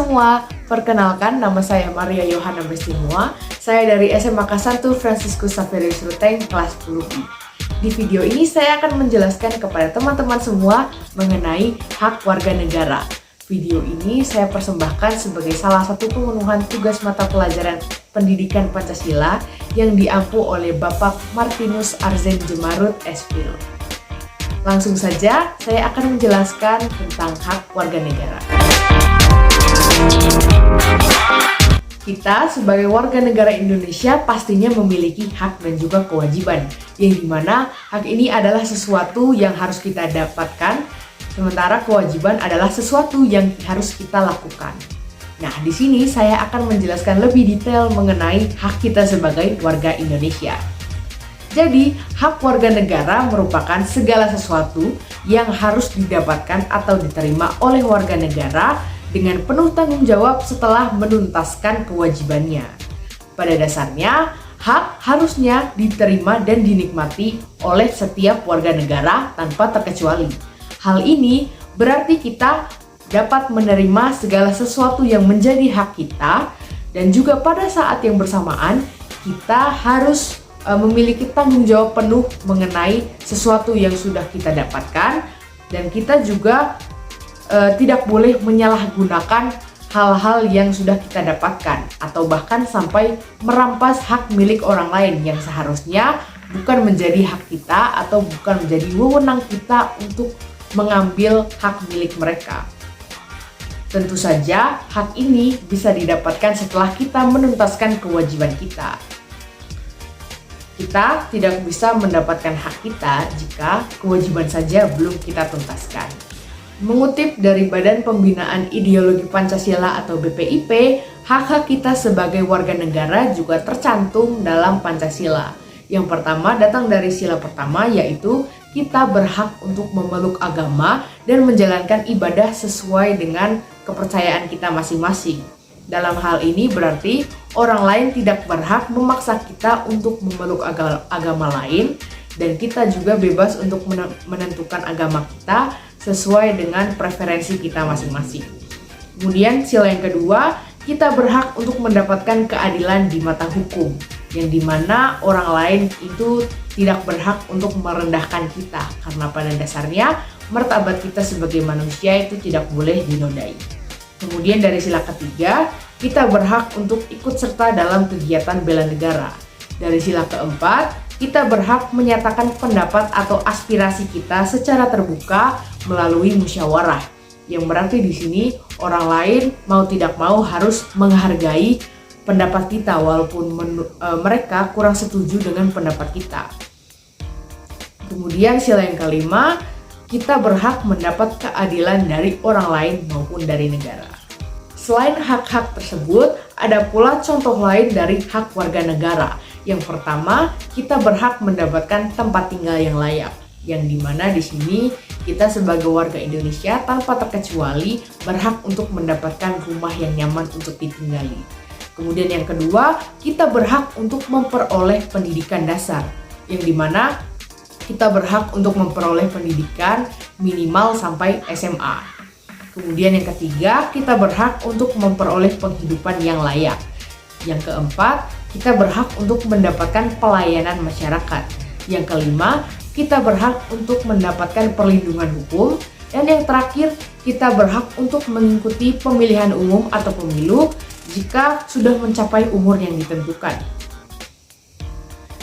semua, perkenalkan nama saya Maria Yohana Bestimua. Saya dari SMA Makassar Franciscus Xaverius Ruteng kelas 10I. Di video ini saya akan menjelaskan kepada teman-teman semua mengenai hak warga negara. Video ini saya persembahkan sebagai salah satu pemenuhan tugas mata pelajaran Pendidikan Pancasila yang diampu oleh Bapak Martinus Arzen Jemarut S.Phil. Langsung saja saya akan menjelaskan tentang hak warga negara. Kita sebagai warga negara Indonesia pastinya memiliki hak dan juga kewajiban, yang dimana hak ini adalah sesuatu yang harus kita dapatkan, sementara kewajiban adalah sesuatu yang harus kita lakukan. Nah, di sini saya akan menjelaskan lebih detail mengenai hak kita sebagai warga Indonesia. Jadi, hak warga negara merupakan segala sesuatu yang harus didapatkan atau diterima oleh warga negara dengan penuh tanggung jawab setelah menuntaskan kewajibannya. Pada dasarnya, hak harusnya diterima dan dinikmati oleh setiap warga negara tanpa terkecuali. Hal ini berarti kita dapat menerima segala sesuatu yang menjadi hak kita, dan juga pada saat yang bersamaan kita harus memiliki tanggung jawab penuh mengenai sesuatu yang sudah kita dapatkan, dan kita juga tidak boleh menyalahgunakan hal-hal yang sudah kita dapatkan atau bahkan sampai merampas hak milik orang lain yang seharusnya bukan menjadi hak kita atau bukan menjadi wewenang kita untuk mengambil hak milik mereka. Tentu saja hak ini bisa didapatkan setelah kita menuntaskan kewajiban kita. Kita tidak bisa mendapatkan hak kita jika kewajiban saja belum kita tuntaskan. Mengutip dari Badan Pembinaan Ideologi Pancasila atau BPIP, hak-hak kita sebagai warga negara juga tercantum dalam Pancasila. Yang pertama datang dari sila pertama, yaitu kita berhak untuk memeluk agama dan menjalankan ibadah sesuai dengan kepercayaan kita masing-masing. Dalam hal ini berarti orang lain tidak berhak memaksa kita untuk memeluk agama lain, dan kita juga bebas untuk menentukan agama kita sesuai dengan preferensi kita masing-masing. Kemudian sila yang kedua, kita berhak untuk mendapatkan keadilan di mata hukum, yang dimana orang lain itu tidak berhak untuk merendahkan kita, karena pada dasarnya martabat kita sebagai manusia itu tidak boleh dinodai. Kemudian dari sila ketiga, kita berhak untuk ikut serta dalam kegiatan bela negara. Dari sila keempat, kita berhak menyatakan pendapat atau aspirasi kita secara terbuka melalui musyawarah. Yang berarti di sini orang lain mau tidak mau harus menghargai pendapat kita walaupun mereka kurang setuju dengan pendapat kita. Kemudian sila yang kelima, kita berhak mendapat keadilan dari orang lain maupun dari negara. Selain hak-hak tersebut, ada pula contoh lain dari hak warga negara. Yang pertama, kita berhak mendapatkan tempat tinggal yang layak, yang dimana di sini kita sebagai warga Indonesia tanpa terkecuali berhak untuk mendapatkan rumah yang nyaman untuk ditinggali. Kemudian yang kedua, kita berhak untuk memperoleh pendidikan dasar, yang dimana kita berhak untuk memperoleh pendidikan minimal sampai SMA. Kemudian yang ketiga, kita berhak untuk memperoleh penghidupan yang layak. Yang keempat, kita berhak untuk mendapatkan pelayanan masyarakat. Yang kelima, kita berhak untuk mendapatkan perlindungan hukum. Dan yang terakhir, kita berhak untuk mengikuti pemilihan umum atau pemilu jika sudah mencapai umur yang ditentukan.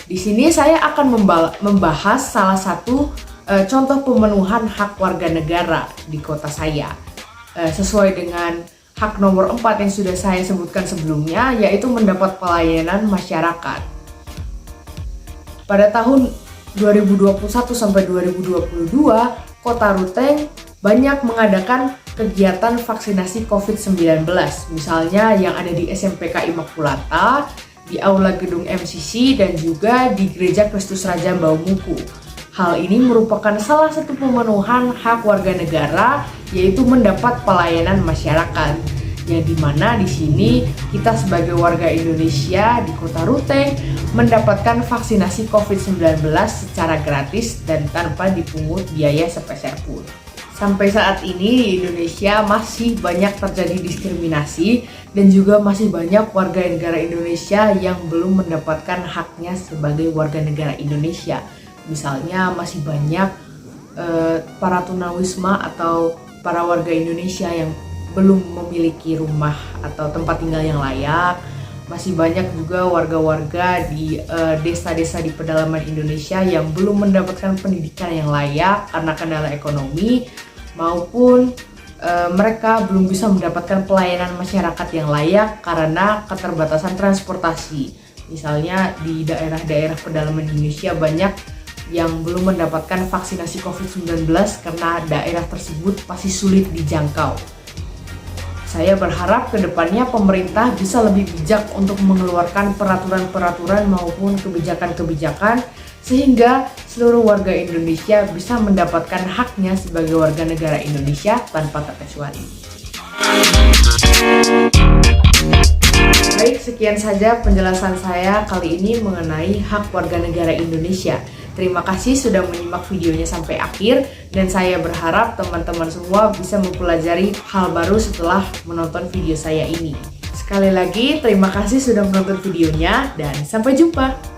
Di sini saya akan membahas salah satu contoh pemenuhan hak warga negara di kota saya. Sesuai dengan hak nomor 4 yang sudah saya sebutkan sebelumnya, yaitu mendapat pelayanan masyarakat. Pada tahun 2021 sampai 2022, Kota Ruteng banyak mengadakan kegiatan vaksinasi COVID-19, misalnya yang ada di SMPK Immaculata, di Aula Gedung MCC, dan juga di Gereja Kristus Raja Baumuku. Hal ini merupakan salah satu pemenuhan hak warga negara, yaitu mendapat pelayanan masyarakat. Yang dimana di sini kita sebagai warga Indonesia di Kota Ruteng mendapatkan vaksinasi COVID-19 secara gratis dan tanpa dipungut biaya sepeser pun. Sampai saat ini di Indonesia masih banyak terjadi diskriminasi dan juga masih banyak warga negara Indonesia yang belum mendapatkan haknya sebagai warga negara Indonesia. Misalnya masih banyak para tunawisma atau para warga Indonesia yang belum memiliki rumah atau tempat tinggal yang layak. Masih banyak juga warga-warga di desa-desa di pedalaman Indonesia yang belum mendapatkan pendidikan yang layak karena kendala ekonomi, maupun mereka belum bisa mendapatkan pelayanan masyarakat yang layak karena keterbatasan transportasi. Misalnya di daerah-daerah pedalaman Indonesia banyak yang belum mendapatkan vaksinasi COVID-19 karena daerah tersebut masih sulit dijangkau. Saya berharap kedepannya pemerintah bisa lebih bijak untuk mengeluarkan peraturan-peraturan maupun kebijakan-kebijakan sehingga seluruh warga Indonesia bisa mendapatkan haknya sebagai warga negara Indonesia tanpa terkecuali. Baik, sekian saja penjelasan saya kali ini mengenai hak warga negara Indonesia. Terima kasih sudah menyimak videonya sampai akhir, dan saya berharap teman-teman semua bisa mempelajari hal baru setelah menonton video saya ini. Sekali lagi, terima kasih sudah menonton videonya dan sampai jumpa.